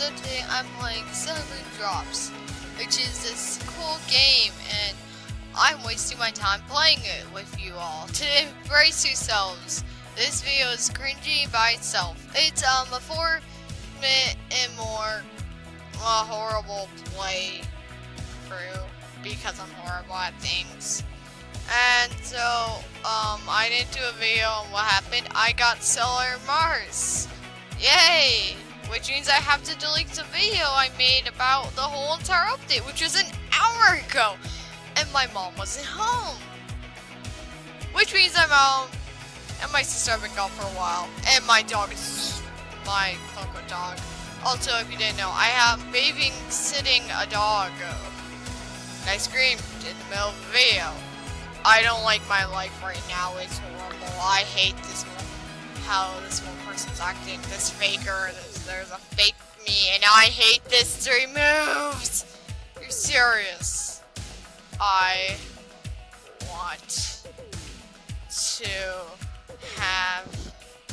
So today I'm playing Cinnamon Drops, which is this cool game, and I'm wasting my time playing it with you all. To embrace yourselves, this video is cringy by itself. It's a 4-minute and more horrible play through because I'm horrible at things. And so I didn't do a video on what happened. I got Stellar Mars. Yay! Which means I have to delete the video I made about the whole entire update, which was an hour ago. And my mom wasn't home. Which means I'm home. And my sister have been gone for a while. And my dog is my Coco dog. Also, if you didn't know, I have babysitting a dog. And I screamed in the middle of the video. I don't like my life right now. It's horrible. I hate this one. How this one person's acting. This faker. There's a fake me, and I hate this 3 moves. You're serious. I want to have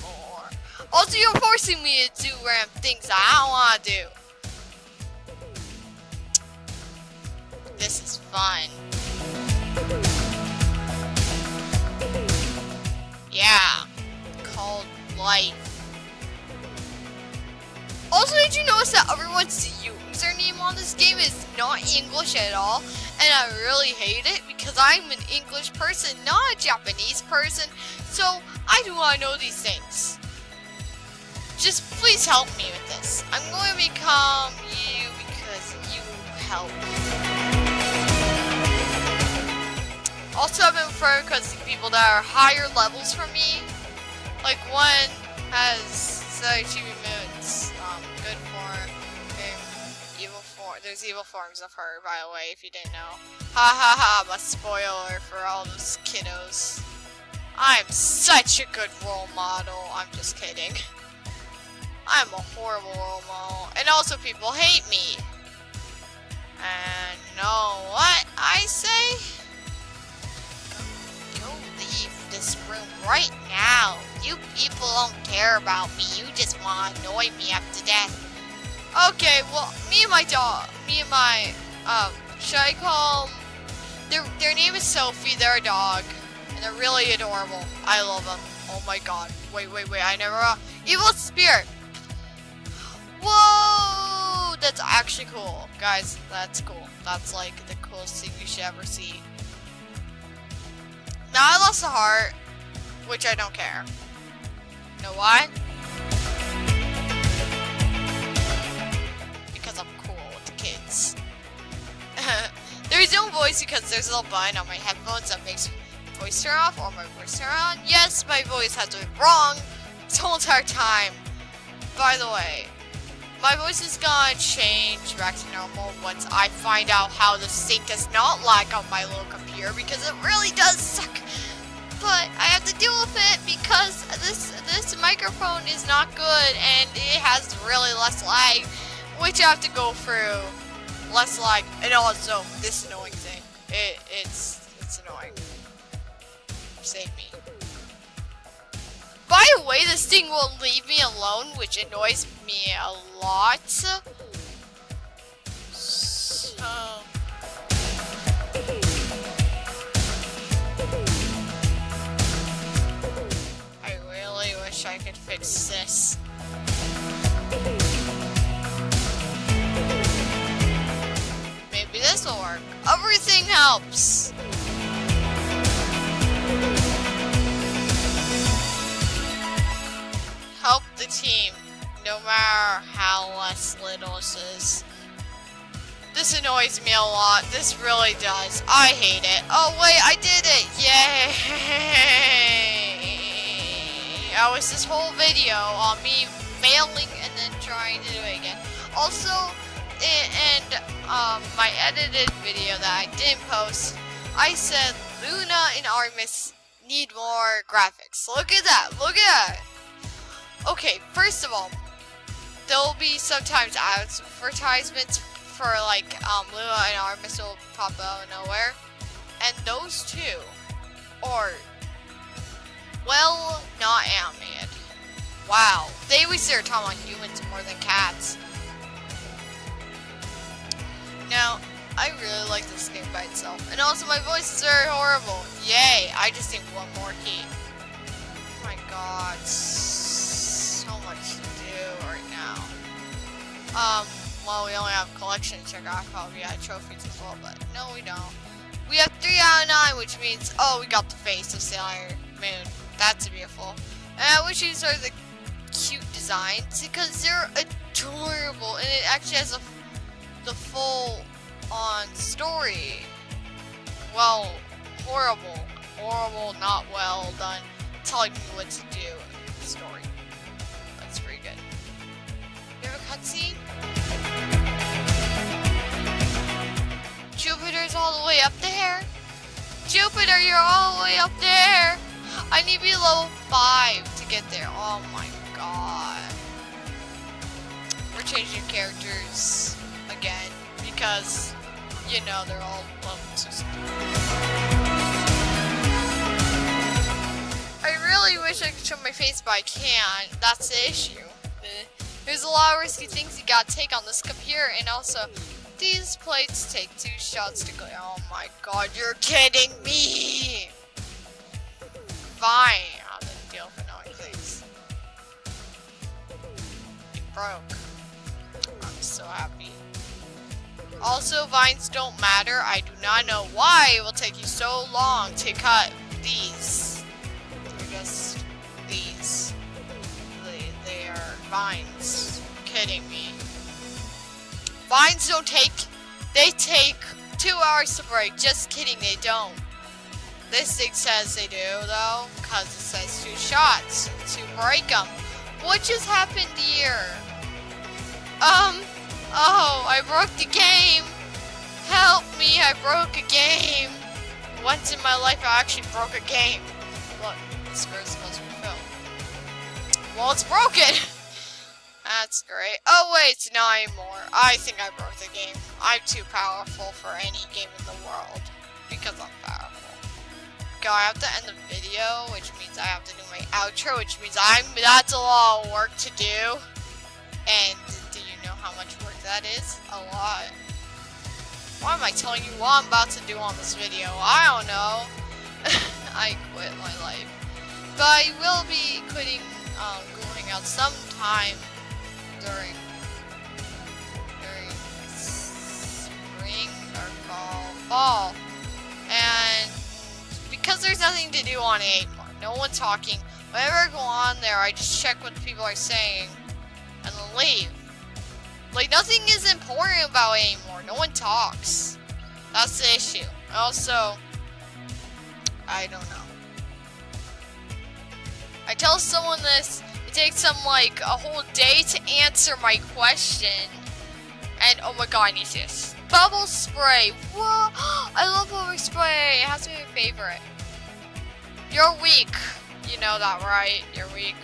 more. Also, you're forcing me to do random things I don't want to do. This is fun. Yeah, called life. Also, did you notice that everyone's username on this game is not English at all? And I really hate it because I'm an English person, not a Japanese person. So, I do want to know these things. Just please help me with this. I'm going to become you because you help. Also, I've been referring because the people that are higher levels from me, like one has achievement moons, good form, evil form. There's evil forms of her, by the way, if you didn't know. Ha ha ha! I'm a spoiler for all those kiddos. I'm such a good role model. I'm just kidding. I'm a horrible role model, and also people hate me. And know what I say? Leave this room right now. You people don't care about me. You just want to annoy me after death. Okay, well, me and my dog, should I call them? Their name is Sophie. They're a dog, and they're really adorable. I love them. Oh my god. Wait. I never. Evil spirit. Whoa, that's actually cool, guys. That's cool. That's like the coolest thing you should ever see. Now I lost a heart, which I don't care. You know why? Because I'm cool with the kids. There is no voice because there's a little button on my headphones that makes voice turn off or my voice turn on. Yes, my voice has been wrong this whole entire time. By the way, my voice is gonna change back to normal once I find out how the sync does not lag on my little computer, because it really does suck. But I have to deal with it because this microphone is not good and it has really less lag, which I have to go through. Less lag, and also this annoying thing. It's annoying. Save me. By the way, this thing will leave me alone, which annoys me a lot. So I really wish I could fix this. Maybe this will work. Everything helps. Help the team, no matter how less little this is. This annoys me a lot. This really does. I hate it. Oh wait, I did it! Yay! That was this whole video on me failing and then trying to do it again. Also, my edited video that I didn't post, I said Luna and Artemis need more graphics. Look at that! Look at that! Okay, first of all, there'll be sometimes advertisements for like Luna and Artemis will pop out of nowhere, and those two are well not animated. Wow, they waste their time on humans more than cats. Now, I really like this game by itself. And also my voice is very horrible. Yay, I just need one more key. Oh my god, so much to do right now. Well, we only have collection to check off. Probably got trophies as well, but no, we don't. We have 3 out of 9, which means, oh, we got the face of Sailor Moon. That's beautiful. And which these are the cute designs because they're adorable, and it actually has the full on story. Well, horrible, not well done, telling me what to do in the story. That's pretty good. You have a cutscene? Jupiter's all the way up there. Jupiter, you're all the way up there. I need to be level 5 to get there. Oh my god. We're changing characters again because, you know, they're all level 2. I really wish I could show my face, but I can't. That's the issue. There's a lot of risky things you gotta take on this computer, and also these plates take 2 shots to go. Oh my god, you're kidding me! Fine, I'll just deal with annoying things. It broke. I'm so happy. Also, vines don't matter. I do not know why it will take you so long to cut these. They're just these. They are vines. You're kidding me. Vines don't take, they take 2 hours to break. Just kidding, they don't. This thing says they do though, because it says 2 shots to break them. What just happened here? Oh, I broke the game. Help me, I broke a game. Once in my life I actually broke a game. Look, this is supposed to be filmed. Well, it's broken. That's great. Oh wait, it's not anymore. I think I broke the game. I'm too powerful for any game in the world. Because I'm powerful. Go, I have to end the video, which means I have to do my outro, which means that's a lot of work to do. And do you know how much work that is? A lot. Why am I telling you what I'm about to do on this video? I don't know. I quit my life. But I will be quitting Google Hangouts sometime during spring or fall. And because there's nothing to do on it anymore, no one talking. Whenever I go on there, I just check what the people are saying and then leave. Like, nothing is important about it anymore. No one talks. That's the issue. Also, I don't know. I tell someone this, it takes them like a whole day to answer my question. And oh my god, I need this. Bubble spray. Whoa, I love bubble spray. It has to be my favorite. You're weak. You know that, right? You're weak.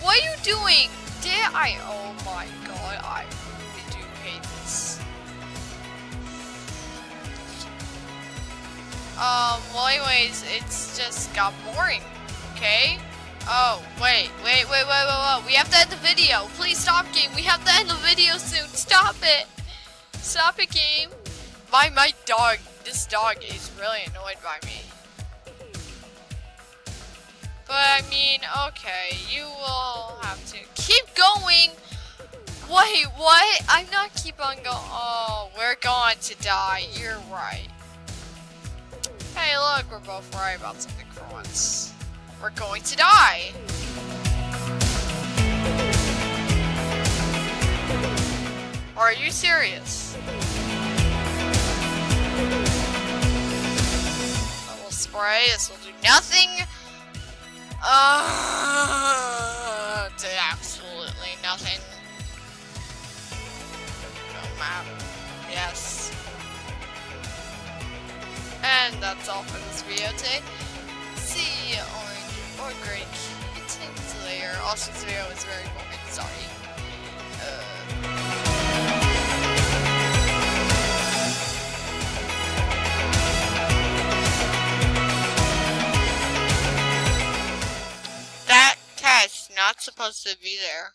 What are you doing? Oh my god, I really do hate this. Well anyways, it's just got boring. Okay? Oh, wait. We have to end the video. Please stop, game. We have to end the video soon. Stop it. Stop it, game. My dog, this dog is really annoyed by me. But I mean, okay, you will have to keep going. Wait, what? I'm not keep on going. Oh, we're going to die. You're right. Hey, look, we're both right about something for once. We're going to die. Are you serious? I will spray. This will do nothing. To absolutely nothing. No matter. Yes. And that's all for this video today. See orange or gray kittens later. Also, this video was very boring. Sorry. That cat's not supposed to be there.